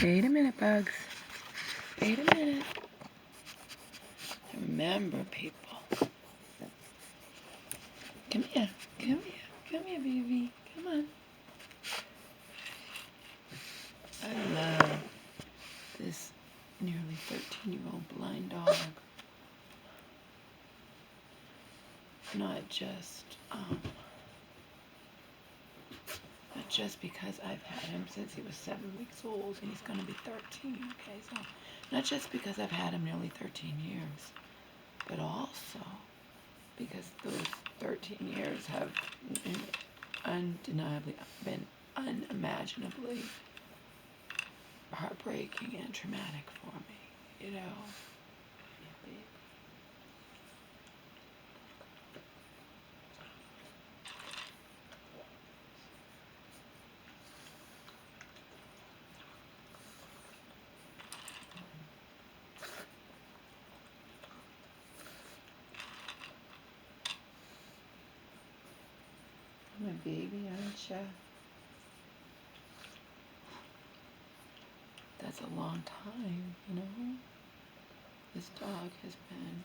Wait a minute, bugs. Wait a minute. Remember, people. Come here. Come here. Come here, baby. Come on. I love this nearly 13-year-old blind dog. Not just because I've had him since he was 7 weeks old and he's going to be 13. Okay, so not just because I've had him nearly 13 years, but also because those 13 years have undeniably been unimaginably heartbreaking and traumatic for me, you know. My baby, Alicia. That's a long time, you know. This dog has been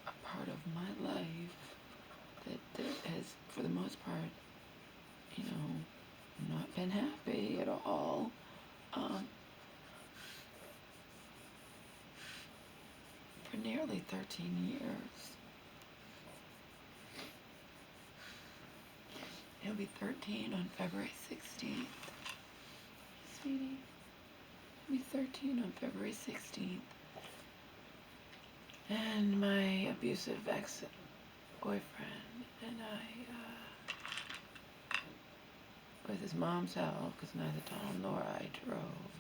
a part of my life that has, for the most part, you know, not been happy at all. For nearly 13 years. He'll be 13 on February 16th. Sweetie. He'll be 13 on February 16th. And my abusive ex-boyfriend and I, with his mom's help, because neither Tom nor I drove,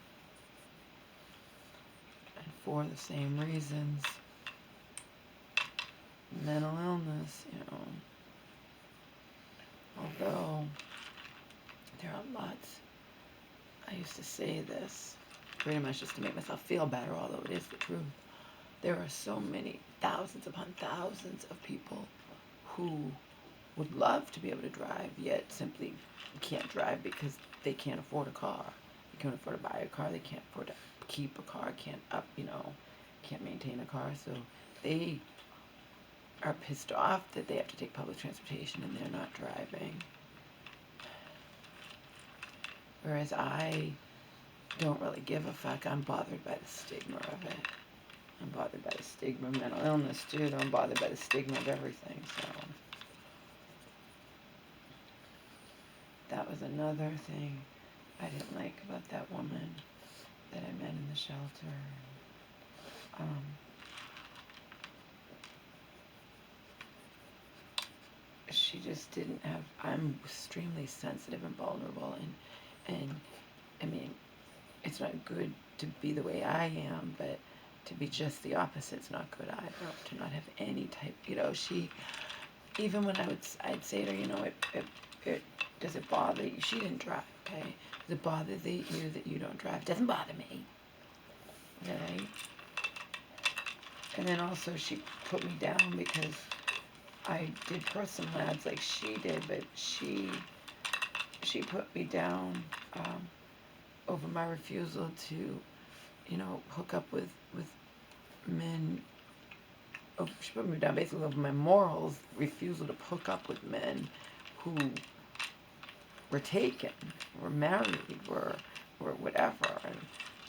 and for the same reasons, mental illness, you know. Although there are lots, I used to say this pretty much just to make myself feel better, although it is the truth. There are so many, thousands upon thousands of people who would love to be able to drive, yet simply can't drive because they can't afford a car. They can't afford to buy a car. They can't afford to keep a car. Can't maintain a car. So they are pissed off that they have to take public transportation and they're not driving. Whereas I don't really give a fuck. I'm bothered by the stigma of it. I'm bothered by the stigma of mental illness too. I'm bothered by the stigma of everything. So that was another thing I didn't like about that woman that I met in the shelter. She just didn't have, I'm extremely sensitive and vulnerable, and I mean, it's not good to be the way I am, but to be just the opposite's not good either. To not have any type, you know, even when I'd say to her, you know, does it bother you? She didn't drive, okay? Does it bother you that you don't drive? Doesn't bother me, okay? And then also she put me down because I did personal ads like she did, but she put me down over my refusal to, you know, hook up with men. Oh, she put me down basically over my morals, refusal to hook up with men who were taken, were married, were whatever.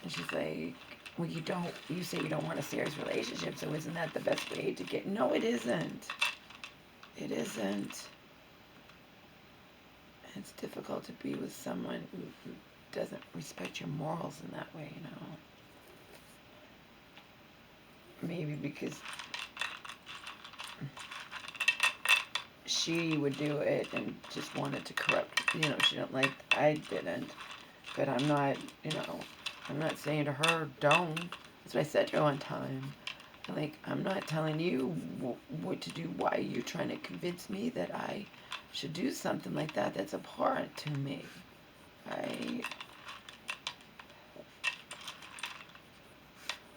And she's like, well, you say you don't want a serious relationship, so isn't that the best way to get? No, it isn't. It isn't. It's difficult to be with someone who doesn't respect your morals in that way, you know. Maybe because she would do it and just wanted to corrupt, you know, she didn't like, I didn't. But I'm not, you know, I'm not saying to her, don't. That's what I said to her one time. Like, I'm not telling you what to do. Why are you trying to convince me that I should do something like that that's abhorrent to me? I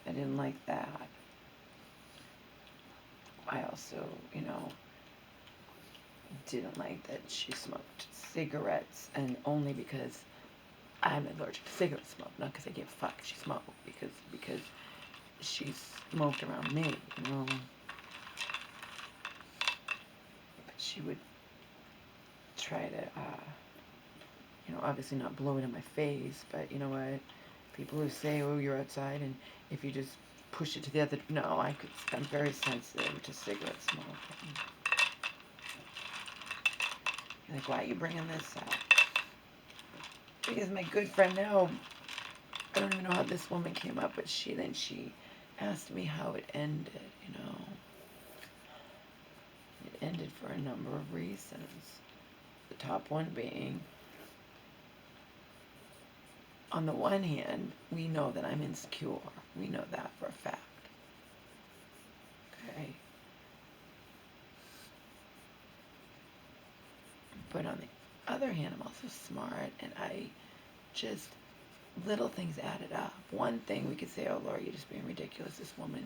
didn't like that. I also, you know, didn't like that she smoked cigarettes, and only because I'm allergic to cigarette smoke, not because I give a fuck if she smoked, because she smoked around me, you know. But she would try to, obviously not blow it in my face, but you know what? People who say, oh, you're outside, and if you just push it to the other, no, I'm very sensitive to cigarette smoke. Like, why are you bringing this up? Because my good friend now, I don't even know how this woman came up, but she asked me how it ended, It ended for a number of reasons. The top one being, on the one hand, we know that I'm insecure. We know that for a fact. Okay? But on the other hand, I'm also smart, and little things added up. One thing we could say, oh, Laura, you're just being ridiculous. This woman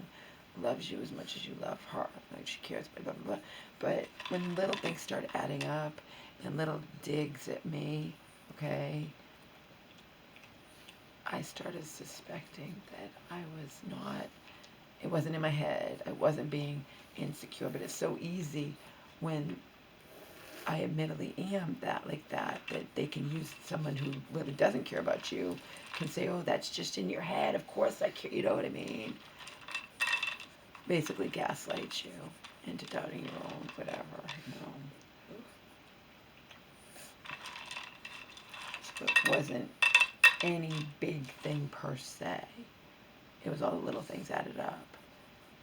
loves you as much as you love her. Like, she cares, blah, blah, blah. But when little things started adding up, and little digs at me, okay, I started suspecting that I was not, it wasn't in my head. I wasn't being insecure, but it's so easy when I admittedly am that they can use someone who really doesn't care about you, can say, oh, that's just in your head. Of course I care. You know what I mean? Basically gaslight you into doubting your own whatever, So it wasn't any big thing per se. It was all the little things added up.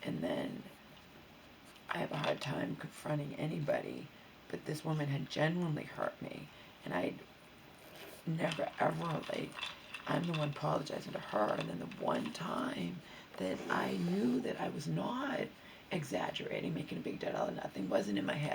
And then I have a hard time confronting anybody, but this woman had genuinely hurt me, and I'd never ever, I'm the one apologizing to her, and then the one time that I knew that I was not exaggerating, making a big deal out of nothing, wasn't in my head,